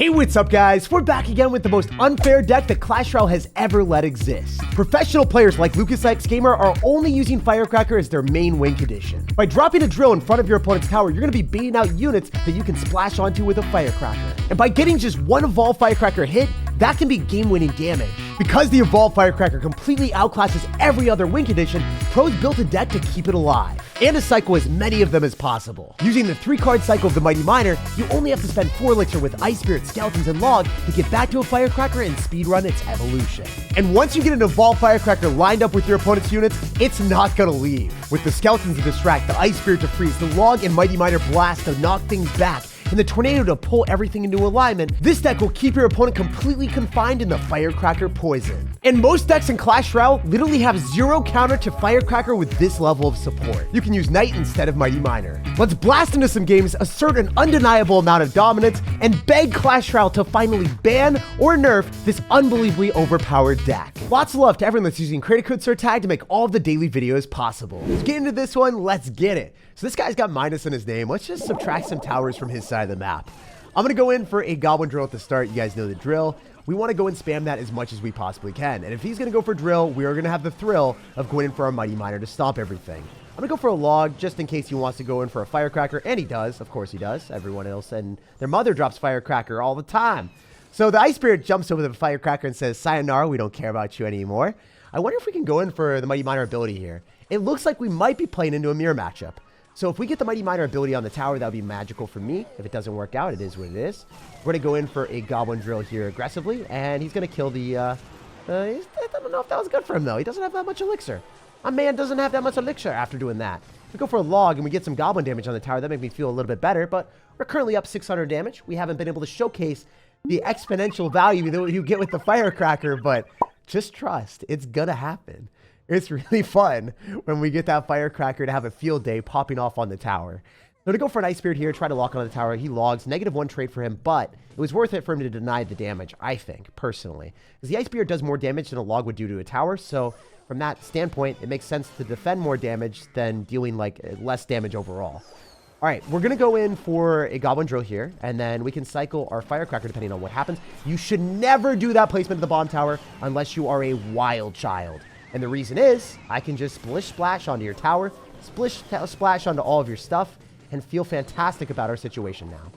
Hey, what's up guys? We're back again with the most unfair deck that Clash Royale has ever let exist. Professional players like LucasXGamer are only using Firecracker as their main win condition. By dropping a drill in front of your opponent's tower, you're going to be baiting out units that you can splash onto with a Firecracker. And by getting just one Evolved Firecracker hit, that can be game-winning damage. Because the Evolved Firecracker completely outclasses every other win condition, pros built a deck to keep it alive, and to cycle as many of them as possible. Using the 3-card cycle of the Mighty Miner, you only have to spend 4 elixir with Ice Spirit, Skeletons, and Log to get back to a Firecracker and speedrun its evolution. And once you get an Evolved Firecracker lined up with your opponent's units, it's not gonna leave. With the Skeletons to distract, the Ice Spirit to freeze, the Log and Mighty Miner blast to knock things back, and the Tornado to pull everything into alignment, this deck will keep your opponent completely confined in the Firecracker poison. And most decks in Clash Royale literally have 0 counter to Firecracker with this level of support. You can use Knight instead of Mighty Miner. Let's blast into some games, assert an undeniable amount of dominance, and beg Clash Royale to finally ban or nerf this unbelievably overpowered deck. Lots of love to everyone that's using creator code SirTag to make all of the daily videos possible. Let's get into this one, let's get it. So this guy's got minus in his name. Let's just subtract some towers from his side of the map. I'm going to go in for a Goblin drill at the start. You guys know the drill. We want to go and spam that as much as we possibly can. And if he's going to go for drill, we are going to have the thrill of going in for our Mighty Miner to stomp everything. I'm going to go for a Log just in case he wants to go in for a Firecracker. And he does. Of course he does. Everyone else and their mother drops Firecracker all the time. So the Ice Spirit jumps over the Firecracker and says, "Sayonara, we don't care about you anymore." I wonder if we can go in for the Mighty Miner ability here. It looks like we might be playing into a mirror matchup. So if we get the Mighty Miner ability on the tower, that would be magical for me. If it doesn't work out, it is what it is. We're going to go in for a Goblin drill here aggressively, and he's going to kill the... I don't know if that was good for him, though. He doesn't have that much elixir. My man doesn't have that much elixir after doing that. If we go for a Log and we get some Goblin damage on the tower, that makes me feel a little bit better, but we're currently up 600 damage. We haven't been able to showcase the exponential value that you get with the Firecracker, but just trust, it's going to happen. It's really fun when we get that Firecracker to have a field day popping off on the tower. So to go for an Ice Spirit here, try to lock on the tower. He logs, -1 trade for him, but it was worth it for him to deny the damage, I think, personally. Because the Ice Spirit does more damage than a Log would do to a tower, so from that standpoint, it makes sense to defend more damage than dealing like less damage overall. All right, we're going to go in for a Goblin drill here, and then we can cycle our Firecracker depending on what happens. You should never do that placement of the bomb tower unless you are a wild child. And the reason is, I can just splish splash onto your tower, splish splash onto all of your stuff, and feel fantastic about our situation now.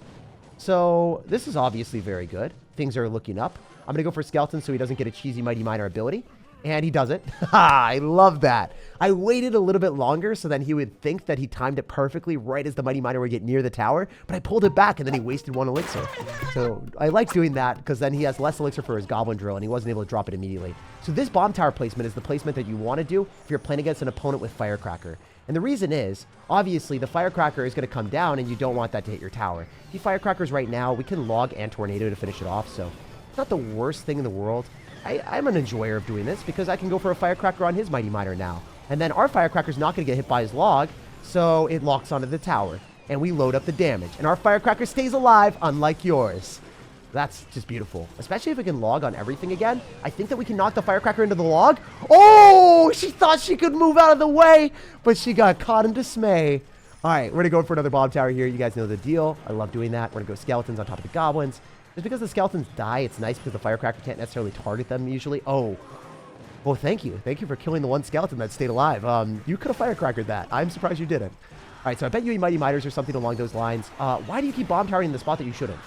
So this is obviously very good. Things are looking up. I'm going to go for Skeleton so he doesn't get a cheesy Mighty Miner ability. And he does it. I love that. I waited a little bit longer so then he would think that he timed it perfectly right as the Mighty Miner would get near the tower, but I pulled it back and then he wasted 1 elixir. So I like doing that because then he has less elixir for his Goblin drill and he wasn't able to drop it immediately. So this bomb tower placement is the placement that you want to do if you're playing against an opponent with Firecracker. And the reason is, obviously, the Firecracker is going to come down and you don't want that to hit your tower. If he Firecrackers right now, we can Log and Tornado to finish it off, so it's not the worst thing in the world. I'm an enjoyer of doing this because I can go for a Firecracker on his Mighty Miner now. And then our Firecracker's not going to get hit by his Log, so it locks onto the tower. And we load up the damage. And our Firecracker stays alive, unlike yours. That's just beautiful. Especially if we can Log on everything again. I think that we can knock the Firecracker into the Log. Oh, she thought she could move out of the way, but she got caught in dismay. All right, we're going to go for another bomb tower here. You guys know the deal. I love doing that. We're going to go Skeletons on top of the Goblins. Just because the Skeletons die, it's nice because the Firecracker can't necessarily target them usually. Oh, well, thank you. Thank you for killing the one Skeleton that stayed alive. You could have Firecrackered that. I'm surprised you didn't. All right, so I bet you Mighty Miners or something along those lines. Why do you keep bomb towering in the spot that you shouldn't?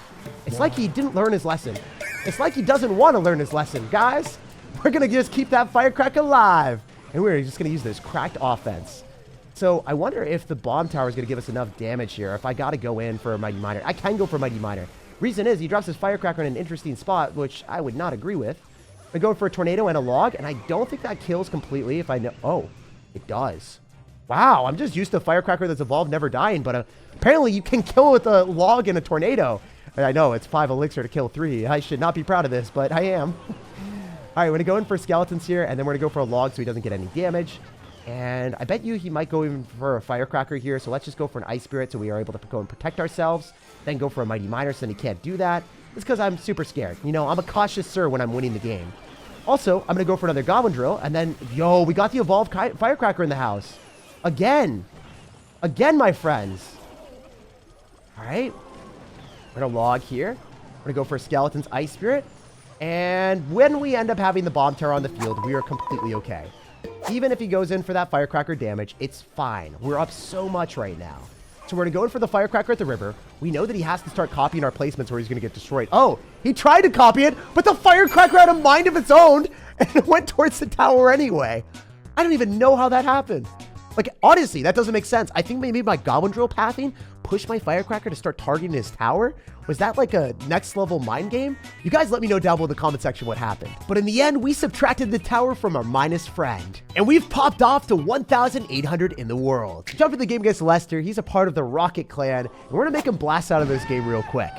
It's like he didn't learn his lesson. It's like he doesn't want to learn his lesson. Guys, we're going to just keep that Firecracker alive. And we're just going to use this cracked offense. So I wonder if the bomb tower is going to give us enough damage here. If I got to go in for a Mighty Miner. I can go for a Mighty Miner. Reason is, he drops his Firecracker in an interesting spot, which I would not agree with. I go for a Tornado and a Log, and I don't think that kills completely if I know... Oh, it does. Wow, I'm just used to a Firecracker that's evolved never dying, but apparently you can kill with a Log and a Tornado. And I know, it's 5 elixir to kill 3. I should not be proud of this, but I am. All right, we're going to go in for Skeletons here, and then we're going to go for a Log so he doesn't get any damage. And I bet you he might go in for a Firecracker here, so let's just go for an Ice Spirit so we are able to go and protect ourselves. Then go for a Mighty Miner so then he can't do that. It's because I'm super scared. You know, I'm a cautious sir when I'm winning the game. Also, I'm going to go for another Goblin drill, and then, yo, we got the Evolved Firecracker in the house. Again. Again, my friends. All right. We're going to Log here. We're going to go for Skeleton's Ice Spirit. And when we end up having the Bomb Tower on the field, we are completely okay. Even if he goes in for that Firecracker damage, it's fine. We're up so much right now. So we're going to go in for the Firecracker at the river. We know that he has to start copying our placements or he's going to get destroyed. Oh, he tried to copy it, but the Firecracker had a mind of its own and it went towards the tower anyway. I don't even know how that happened. Like, honestly, that doesn't make sense. I think maybe my Goblin Drill pathing pushed my Firecracker to start targeting his tower. Was that like a next level mind game? You guys let me know down below in the comment section what happened. But in the end, we subtracted the tower from our minus friend. And we've popped off to 1,800 in the world. Jump in the game against Lester. He's a part of the Rocket Clan. And we're going to make him blast out of this game real quick.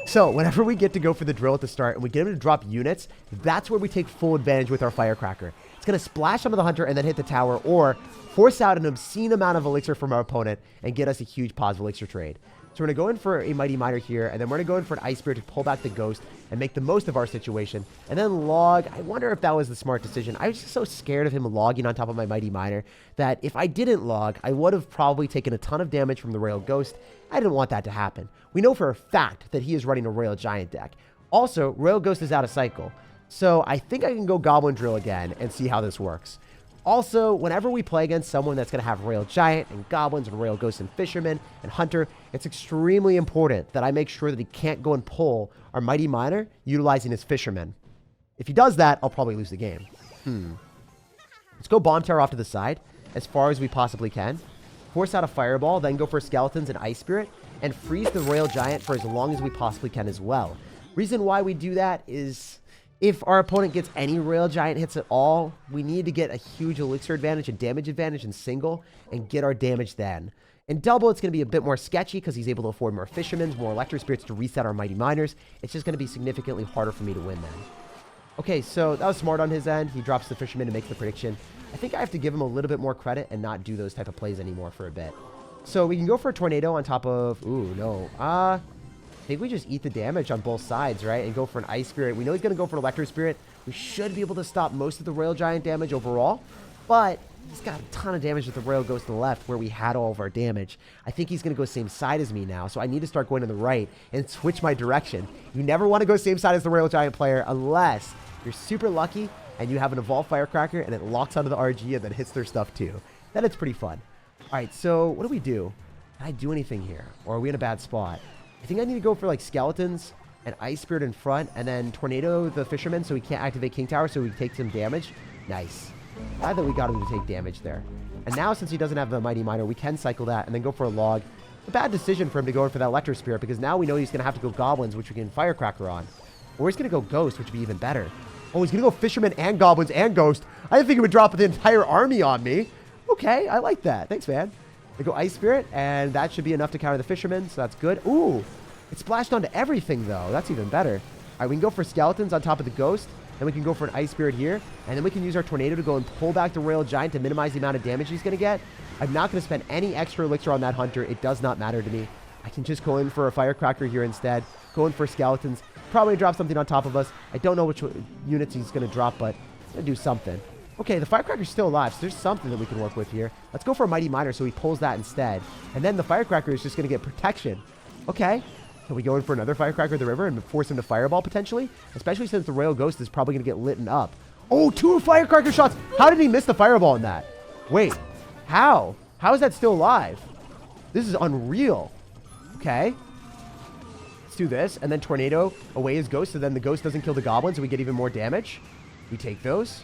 So whenever we get to go for the drill at the start and we get him to drop units, that's where we take full advantage with our Firecracker. It's going to splash onto the hunter and then hit the tower, or force out an obscene amount of elixir from our opponent and get us a huge positive elixir trade. So we're going to go in for a Mighty Miner here, and then we're going to go in for an Ice Spirit to pull back the Ghost and make the most of our situation. And then log. I wonder if that was the smart decision. I was just so scared of him logging on top of my Mighty Miner that if I didn't log, I would have probably taken a ton of damage from the Royal Ghost. I didn't want that to happen. We know for a fact that he is running a Royal Giant deck. Also, Royal Ghost is out of cycle. So I think I can go Goblin Drill again and see how this works. Also, whenever we play against someone that's going to have Royal Giant and Goblins and Royal Ghost and Fisherman and Hunter, it's extremely important that I make sure that he can't go and pull our Mighty Miner utilizing his Fisherman. If he does that, I'll probably lose the game. Let's go Bomb Tower off to the side as far as we possibly can. Force out a Fireball, then go for Skeletons and Ice Spirit, and freeze the Royal Giant for as long as we possibly can as well. Reason why we do that is, if our opponent gets any Royal Giant hits at all, we need to get a huge elixir advantage and damage advantage in single and get our damage then. In double, it's going to be a bit more sketchy because he's able to afford more Fishermen, more Electro Spirits to reset our Mighty Miners. It's just going to be significantly harder for me to win then. Okay, so that was smart on his end. He drops the Fisherman and makes the prediction. I think I have to give him a little bit more credit and not do those type of plays anymore for a bit. So we can go for a Tornado on top of... Ooh, no. I think we just eat the damage on both sides, right? And go for an Ice Spirit. We know he's going to go for an Electro Spirit. We should be able to stop most of the Royal Giant damage overall. But he's got a ton of damage with the Royal Ghost to the left where we had all of our damage. I think he's going to go same side as me now. So I need to start going to the right and switch my direction. You never want to go same side as the Royal Giant player unless you're super lucky and you have an Evolved Firecracker and it locks onto the RG and then hits their stuff too. Then it's pretty fun. All right, so what do we do? Can I do anything here? Or are we in a bad spot? I think I need to go for like Skeletons and Ice Spirit in front and then Tornado the Fisherman so he can't activate King Tower so he takes some damage. Nice. Glad that we got him to take damage there. And now since he doesn't have the Mighty Miner, we can cycle that and then go for a log. A bad decision for him to go in for that Electro Spirit because now we know he's going to have to go Goblins, which we can Firecracker on. Or he's going to go Ghost, which would be even better. Oh, he's going to go Fisherman and Goblins and Ghost. I didn't think he would drop the entire army on me. Okay, I like that. Thanks, man. They go Ice Spirit, and that should be enough to counter the Fisherman, so that's good. Ooh, it splashed onto everything, though. That's even better. All right, we can go for Skeletons on top of the Ghost. Then we can go for an Ice Spirit here. And then we can use our Tornado to go and pull back the Royal Giant to minimize the amount of damage he's going to get. I'm not going to spend any extra elixir on that Hunter. It does not matter to me. I can just go in for a Firecracker here instead. Go in for Skeletons. Probably drop something on top of us. I don't know which units he's going to drop, but he's going to do something. Okay, the Firecracker's still alive, so there's something that we can work with here. Let's go for a Mighty Miner so he pulls that instead. And then the Firecracker is just going to get protection. Okay. Can we go in for another Firecracker at the river and force him to Fireball potentially? Especially since the Royal Ghost is probably going to get lit up. Oh, 2 Firecracker shots. How did he miss the Fireball in that? Wait, how? How is that still alive? This is unreal. Okay. Let's do this. And then Tornado away his Ghost so then the Ghost doesn't kill the Goblins and we get even more damage. We take those.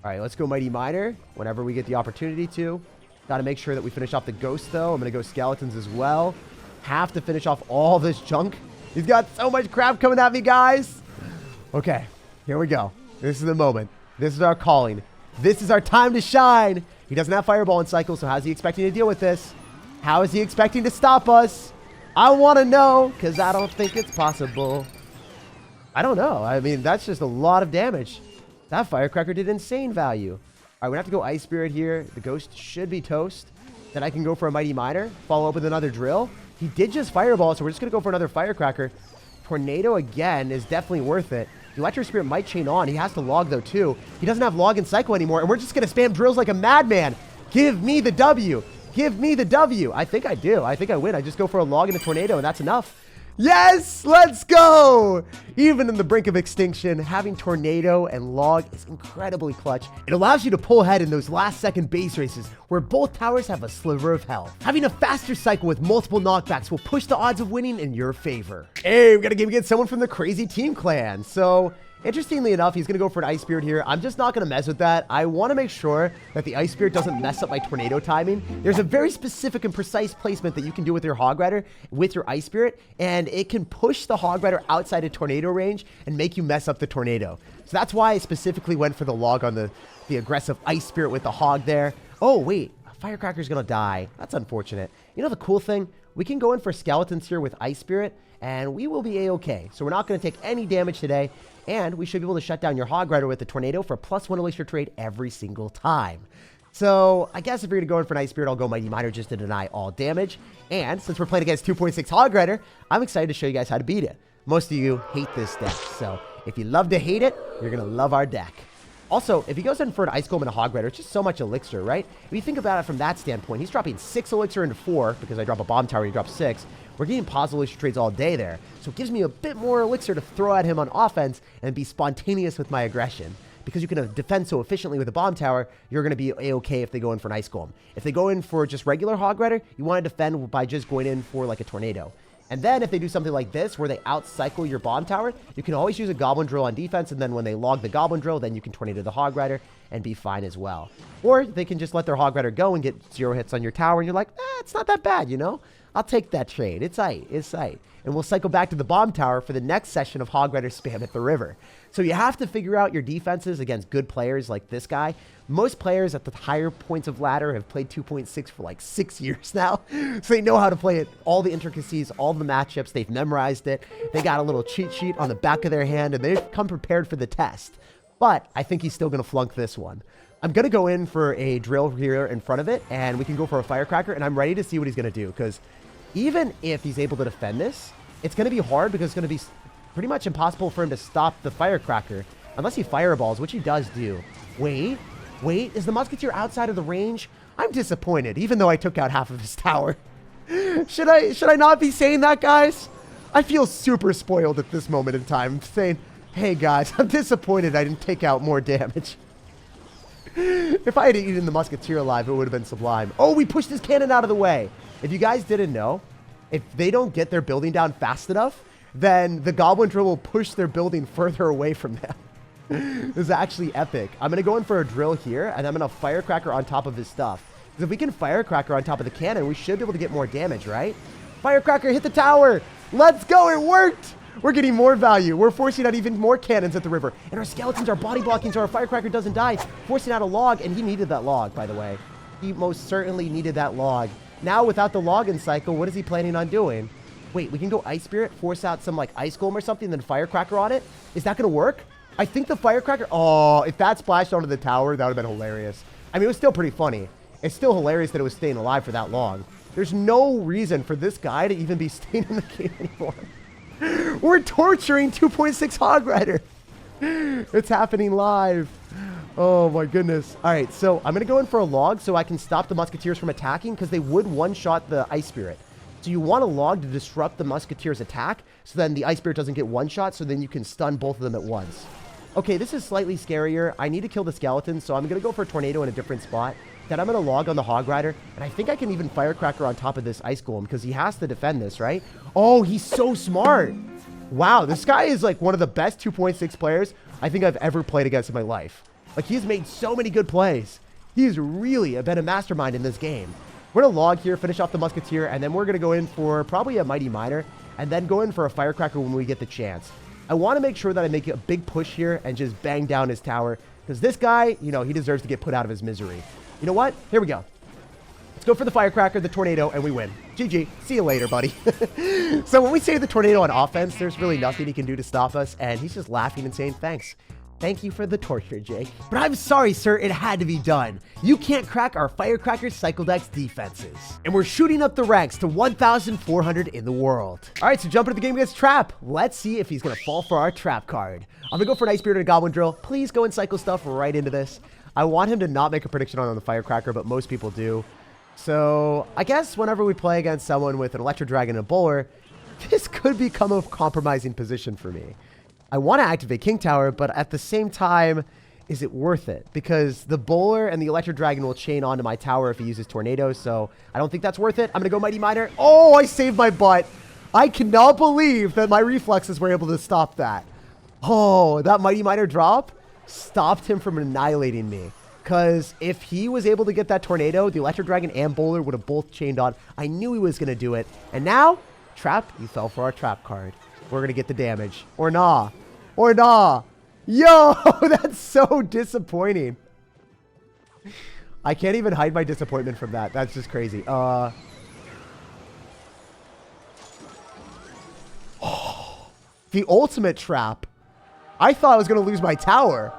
All right, let's go Mighty Miner whenever we get the opportunity to. Got to make sure that we finish off the Ghost, though. I'm going to go Skeletons as well. Have to finish off all this junk. He's got so much crap coming at me, guys. Okay, here we go. This is the moment. This is our calling. This is our time to shine. He doesn't have Fireball in cycle, so how's he expecting to deal with this? How is he expecting to stop us? I want to know, because I don't think it's possible. I don't know. I mean, that's just a lot of damage. That Firecracker did insane value. All right, we have to go Ice Spirit here. The Ghost should be toast. Then I can go for a Mighty Miner. Follow up with another Drill. He did just Fireball, so we're just going to go for another Firecracker. Tornado again is definitely worth it. The Electro Spirit might chain on. He has to log, though, too. He doesn't have log and cycle anymore, and we're just going to spam drills like a madman. Give me the W. Give me the W. I think I do. I think I win. I just go for a log and a Tornado, and that's enough. Yes, let's go. Even in the brink of extinction, having Tornado and Log is incredibly clutch. It allows you to pull ahead in those last second base races where both towers have a sliver of health. Having a faster cycle with multiple knockbacks will push the odds of winning in your favor. Hey, we got to get someone from the Crazy Team clan. So interestingly enough, he's going to go for an Ice Spirit here. I'm just not going to mess with that. I want to make sure that the Ice Spirit doesn't mess up my Tornado timing. There's a very specific and precise placement that you can do with your Hog Rider with your Ice Spirit, and it can push the Hog Rider outside of Tornado range and make you mess up the Tornado. So that's why I specifically went for the Log on the aggressive Ice Spirit with the Hog there. Oh, wait. Firecracker's going to die. That's unfortunate. You know the cool thing? We can go in for Skeletons here with Ice Spirit, and we will be A-okay. So we're not going to take any damage today, and we should be able to shut down your Hog Rider with the Tornado for +1 Elixir trade every single time. So I guess if you're going to go in for an Ice Spirit, I'll go Mighty Miner just to deny all damage. And since we're playing against 2.6 Hog Rider, I'm excited to show you guys how to beat it. Most of you hate this deck, so if you love to hate it, you're going to love our deck. Also, if he goes in for an Ice Golem and a Hog Rider, it's just so much Elixir, right? If you think about it from that standpoint, he's dropping 6 Elixir into 4, because I drop a Bomb Tower, he drops 6. We're getting positive Elixir trades all day there, so it gives me a bit more Elixir to throw at him on offense and be spontaneous with my aggression. Because you can defend so efficiently with a Bomb Tower, you're going to be A-okay if they go in for an Ice Golem. If they go in for just regular Hog Rider, you want to defend by just going in for like a Tornado. And then if they do something like this, where they outcycle your Bomb Tower, you can always use a Goblin Drill on defense, and then when they log the Goblin Drill, then you can Tornado the Hog Rider and be fine as well. Or they can just let their Hog Rider go and get 0 hits on your tower, and you're like, it's not that bad, you know? I'll take that trade. It's aight. It's aight. And we'll cycle back to the Bomb Tower for the next session of Hog Rider spam at the river. So you have to figure out your defenses against good players like this guy. Most players at the higher points of ladder have played 2.6 for like 6 years now. So they know how to play it, all the intricacies, all the matchups. They've memorized it. They got a little cheat sheet on the back of their hand, and they've come prepared for the test. But I think he's still going to flunk this one. I'm going to go in for a drill here in front of it, and we can go for a Firecracker, and I'm ready to see what he's going to do, because even if he's able to defend this, it's going to be hard because it's going to be pretty much impossible for him to stop the Firecracker unless he fireballs, which he does do. Wait, is the Musketeer outside of the range? I'm disappointed, even though I took out half of his tower. Should I not be saying that, guys? I feel super spoiled at this moment in time. I'm saying, hey, guys, I'm disappointed I didn't take out more damage. If I had eaten the Musketeer alive, it would have been sublime. Oh, we pushed his cannon out of the way. If you guys didn't know, if they don't get their building down fast enough, then the Goblin Drill will push their building further away from them. This is actually epic. I'm going to go in for a drill here, and I'm going to Firecracker on top of his stuff. Because if we can Firecracker on top of the cannon, we should be able to get more damage, right? Firecracker, hit the tower. Let's go. It worked. We're getting more value. We're forcing out even more cannons at the river. And our Skeletons are body blocking so our Firecracker doesn't die. Forcing out a log, and he needed that log, by the way. He most certainly needed that log. Now, without the login cycle, what is he planning on doing? Wait, we can go Ice Spirit, force out some, like, Ice Golem or something, then Firecracker on it? Is that going to work? I think the Firecracker... Oh, if that splashed onto the tower, that would have been hilarious. I mean, it was still pretty funny. It's still hilarious that it was staying alive for that long. There's no reason for this guy to even be staying in the game anymore. We're torturing 2.6 Hog Rider. It's happening live. Oh my goodness. All right, so I'm going to go in for a log so I can stop the Musketeers from attacking because they would one-shot the Ice Spirit. So you want a log to disrupt the Musketeers' attack so then the Ice Spirit doesn't get one-shot so then you can stun both of them at once. Okay, this is slightly scarier. I need to kill the Skeleton, so I'm going to go for a Tornado in a different spot. Then I'm going to log on the Hog Rider, and I think I can even Firecracker on top of this Ice Golem because he has to defend this, right? Oh, he's so smart. Wow, this guy is like one of the best 2.6 players I think I've ever played against in my life. Like, he's made so many good plays. He's really been a mastermind in this game. We're going to log here, finish off the Musketeer, and then we're going to go in for probably a Mighty Miner, and then go in for a Firecracker when we get the chance. I want to make sure that I make a big push here and just bang down his tower, because this guy, you know, he deserves to get put out of his misery. You know what? Here we go. Let's go for the Firecracker, the Tornado, and we win. GG. See you later, buddy. So when we save the Tornado on offense, there's really nothing he can do to stop us, and he's just laughing and saying, thanks. Thank you for the torture, Jake. But I'm sorry, sir, it had to be done. You can't crack our Firecracker Cycle Deck's defenses. And we're shooting up the ranks to 1,400 in the world. All right, so jumping into the game against Trap. Let's see if he's going to fall for our Trap card. I'm going to go for an Ice Spirit and a Goblin Drill. Please go and cycle stuff right into this. I want him to not make a prediction on the Firecracker, but most people do. So I guess whenever we play against someone with an Electro Dragon and a Bowler, this could become a compromising position for me. I want to activate King Tower, but at the same time, is it worth it? Because the Bowler and the Electro Dragon will chain onto my tower if he uses Tornado, so I don't think that's worth it. I'm going to go Mighty Miner. Oh, I saved my butt. I cannot believe that my reflexes were able to stop that. Oh, that Mighty Miner drop stopped him from annihilating me. Because if he was able to get that Tornado, the Electro Dragon and Bowler would have both chained on. I knew he was going to do it. And now, Trap, you fell for our Trap card. We're going to get the damage. Or nah. Or nah. Yo, that's so disappointing. I can't even hide my disappointment from that. That's just crazy. The ultimate trap. I thought I was going to lose my tower.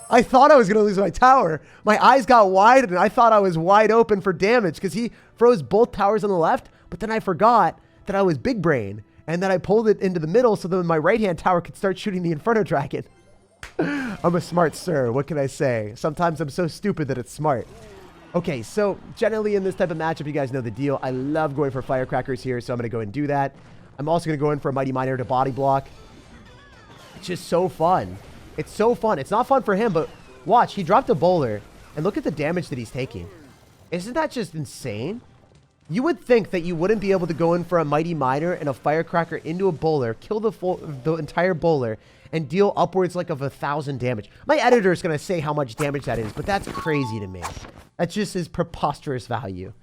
I thought I was going to lose my tower. My eyes got wide and I thought I was wide open for damage because he froze both towers on the left. But then I forgot that I was big brain and that I pulled it into the middle so that my right-hand tower could start shooting the Inferno Dragon. I'm a smart sir. What can I say? Sometimes I'm so stupid that it's smart. Okay, so generally in this type of matchup, you guys know the deal. I love going for Firecrackers here, so I'm going to go and do that. I'm also going to go in for a Mighty Miner to body block. It's just so fun. It's so fun. It's not fun for him, but watch. He dropped a Bowler, and look at the damage that he's taking. Isn't that just insane? You would think that you wouldn't be able to go in for a Mighty Miner and a Firecracker into a Bowler, kill the entire Bowler, and deal upwards like of 1,000 damage. My editor is going to say how much damage that is, but that's crazy to me. That just is preposterous value.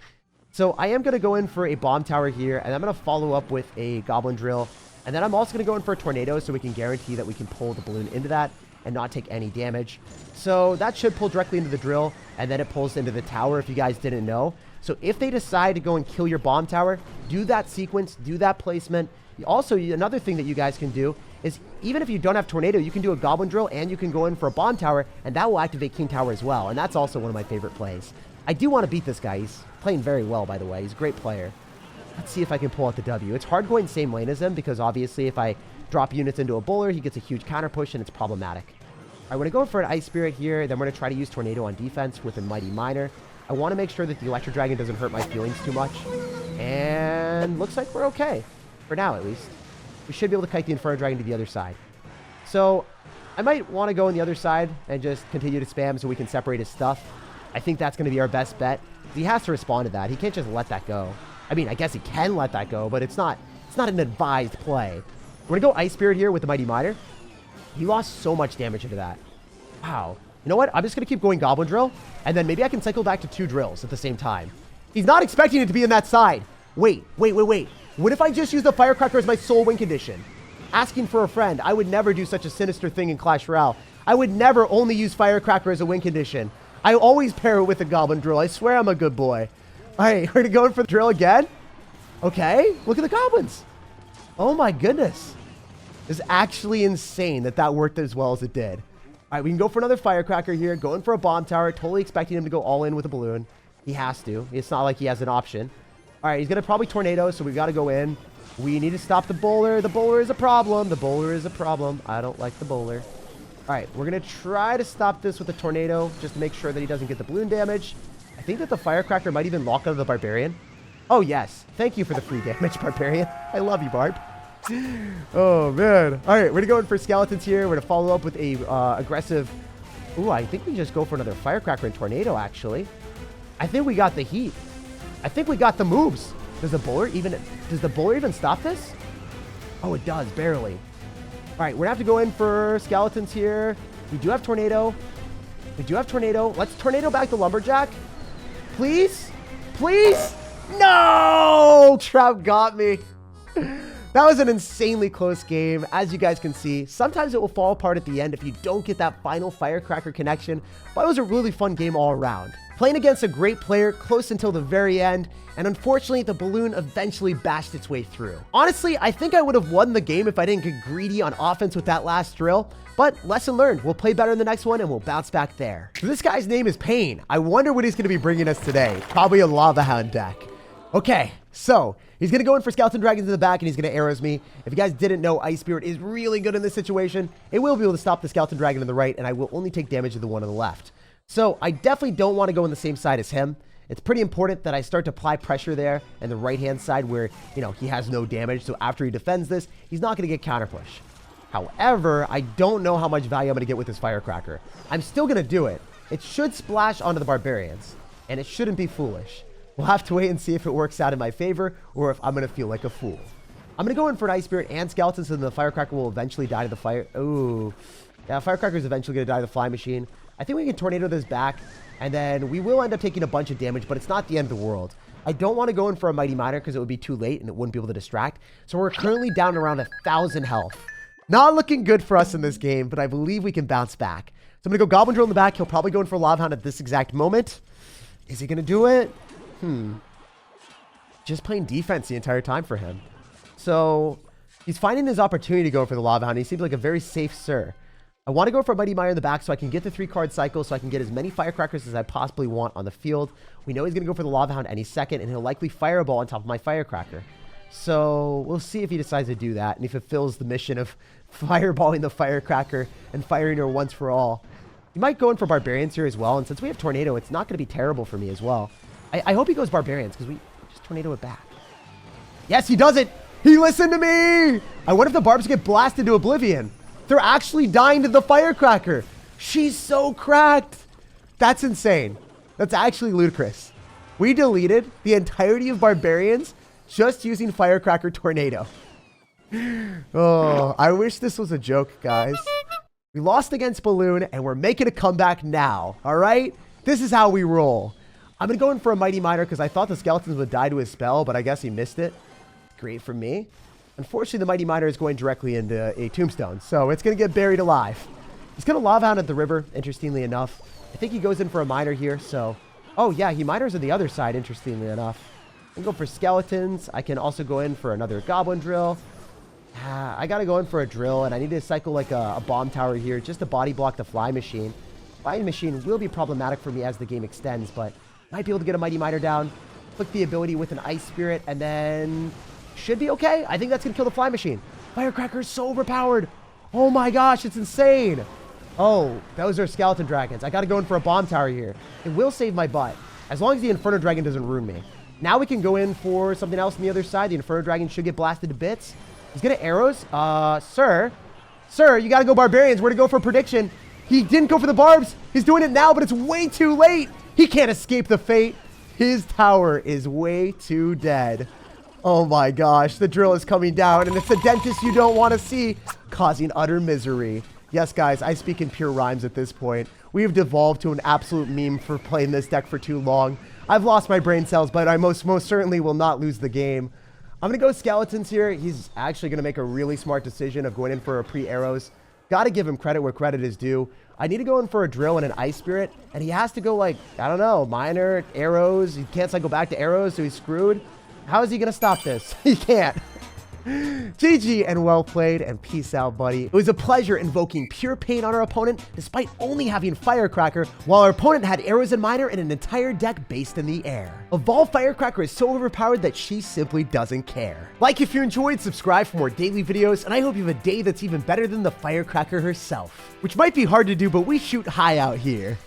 So I am going to go in for a Bomb Tower here, and I'm going to follow up with a Goblin Drill. And then I'm also going to go in for a Tornado so we can guarantee that we can pull the balloon into that and not take any damage. So that should pull directly into the drill, and then it pulls into the tower if you guys didn't know. So if they decide to go and kill your Bomb Tower, do that sequence, do that placement. Also, another thing that you guys can do is even if you don't have Tornado, you can do a Goblin Drill and you can go in for a Bomb Tower, and that will activate King Tower as well. And that's also one of my favorite plays. I do want to beat this guy. He's playing very well, by the way. He's a great player. Let's see if I can pull out the W. It's hard going same lane as him because obviously if I drop units into a Bowler, he gets a huge counter push and it's problematic. All right, we're going to go for an Ice Spirit here. Then we're going to try to use Tornado on defense with a Mighty Miner. I want to make sure that the Electro Dragon doesn't hurt my feelings too much. And looks like we're okay. For now, at least. We should be able to kite the Inferno Dragon to the other side. So I might want to go on the other side and just continue to spam so we can separate his stuff. I think that's going to be our best bet. He has to respond to that. He can't just let that go. I mean, I guess he can let that go, but it's not an advised play. We're going to go Ice Spirit here with the Mighty Miner. He lost so much damage into that. Wow. You know what? I'm just going to keep going Goblin Drill, and then maybe I can cycle back to 2 drills at the same time. He's not expecting it to be in that side. Wait. What if I just use the Firecracker as my sole win condition? Asking for a friend. I would never do such a sinister thing in Clash Royale. I would never only use Firecracker as a win condition. I always pair it with a Goblin Drill. I swear I'm a good boy. All right, we're going to go in for the drill again. Okay, look at the Goblins. Oh my goodness. It's actually insane that that worked as well as it did. All right, we can go for another Firecracker here. Going for a Bomb Tower. Totally expecting him to go all in with a balloon. He has to. It's not like he has an option. All right, he's going to probably Tornado, so we've got to go in. We need to stop the Bowler. The Bowler is a problem. The Bowler is a problem. I don't like the Bowler. All right, we're going to try to stop this with a Tornado just to make sure that he doesn't get the balloon damage. I think that the Firecracker might even lock out the Barbarian. Oh, yes. Thank you for the free damage, Barbarian. I love you, Barb. Oh, man. All right, we're going to go in for Skeletons here. We're going to follow up with a aggressive... Ooh, I think we just go for another Firecracker and Tornado, actually. I think we got the heat. I think we got the moves. Does the Bowler even stop this? Oh, it does, barely. All right, we're going to have to go in for Skeletons here. We do have Tornado. Let's Tornado back the Lumberjack. Please? Please? No! Trap got me. That was an insanely close game. As you guys can see, sometimes it will fall apart at the end if you don't get that final Firecracker connection, but it was a really fun game all around. Playing against a great player close until the very end, and unfortunately the balloon eventually bashed its way through. Honestly, I think I would have won the game if I didn't get greedy on offense with that last drill, but lesson learned. We'll play better in the next one and we'll bounce back there. So this guy's name is Pain. I wonder what he's going to be bringing us today. Probably a Lava Hound deck. Okay, so he's going to go in for Skeleton Dragons in the back and he's going to arrows me. If you guys didn't know, Ice Spirit is really good in this situation. It will be able to stop the Skeleton Dragon on the right, and I will only take damage to the one on the left. So I definitely don't want to go on the same side as him. It's pretty important that I start to apply pressure there and the right-hand side where, you know, he has no damage. So after he defends this, he's not going to get counter push. However, I don't know how much value I'm going to get with this Firecracker. I'm still going to do it. It should splash onto the Barbarians, and it shouldn't be foolish. We'll have to wait and see if it works out in my favor or if I'm going to feel like a fool. I'm going to go in for an Ice Spirit and Skeleton so then the Firecracker will eventually die to the fire. Ooh. Yeah, Firecracker is eventually going to die to the Fly Machine. I think we can Tornado this back, and then we will end up taking a bunch of damage, but it's not the end of the world. I don't want to go in for a Mighty Miner because it would be too late and it wouldn't be able to distract. So we're currently down around 1,000 health. Not looking good for us in this game, but I believe we can bounce back. So I'm going to go Goblin Drill in the back. He'll probably go in for Lava Hound at this exact moment. Is he going to do it? Just playing defense the entire time for him. So he's finding his opportunity to go for the Lava Hound. He seems like a very safe Sir. I want to go for a Mighty Miner in the back so I can get the 3-card cycle so I can get as many Firecrackers as I possibly want on the field. We know he's going to go for the Lava Hound any second, and he'll likely Fireball on top of my Firecracker. So we'll see if he decides to do that and if it fulfills the mission of fireballing the Firecracker and firing her once for all. He might go in for Barbarians here as well, and since we have Tornado, it's not going to be terrible for me as well. I hope he goes Barbarians because we just Tornado it back. Yes, he does it! He listened to me! I wonder if the Barbs get blasted to oblivion. They're actually dying to the Firecracker. She's so cracked. That's insane. That's actually ludicrous. We deleted the entirety of Barbarians just using Firecracker Tornado. Oh, I wish this was a joke, guys. We lost against Balloon, and we're making a comeback now, all right? This is how we roll. I'm going to go in for a Mighty Miner because I thought the Skeletons would die to his spell, but I guess he missed it. Great for me. Unfortunately, the Mighty Miner is going directly into a Tombstone, so it's going to get buried alive. He's going to Lava Hound at the river, interestingly enough. I think he goes in for a Miner here, so... Oh, yeah, he Miners on the other side, interestingly enough. I can go for Skeletons. I can also go in for another Goblin Drill. I got to go in for a Drill, and I need to cycle like a Bomb Tower here just to body block the Fly Machine. Fly Machine will be problematic for me as the game extends, but might be able to get a Mighty Miner down. Click the ability with an Ice Spirit, and then... Should be okay. I think that's going to kill the Fly Machine. Firecracker is so overpowered. Oh my gosh, it's insane. Oh, those are Skeleton Dragons. I got to go in for a Bomb Tower here. It will save my butt, as long as the Inferno Dragon doesn't ruin me. Now we can go in for something else on the other side. The Inferno Dragon should get blasted to bits. He's going to Arrows. Sir, you got to go Barbarians. Where to go for prediction? He didn't go for the Barbs. He's doing it now, but it's way too late. He can't escape the fate. His tower is way too dead. Oh my gosh, the Drill is coming down, and it's the dentist you don't want to see, causing utter misery. Yes, guys, I speak in pure rhymes at this point. We have devolved to an absolute meme for playing this deck for too long. I've lost my brain cells, but I most certainly will not lose the game. I'm going to go Skeletons here. He's actually going to make a really smart decision of going in for a pre-Arrows. Got to give him credit where credit is due. I need to go in for a Drill and an Ice Spirit, and he has to go like, I don't know, Miner, Arrows. He can't cycle back to Arrows, so he's screwed. How is he going to stop this? He can't. GG and well played, and peace out, buddy. It was a pleasure invoking pure pain on our opponent despite only having Firecracker, while our opponent had Arrows and Miner and an entire deck based in the air. Evolved Firecracker is so overpowered that she simply doesn't care. Like if you enjoyed, subscribe for more daily videos, and I hope you have a day that's even better than the Firecracker herself. Which might be hard to do, but we shoot high out here.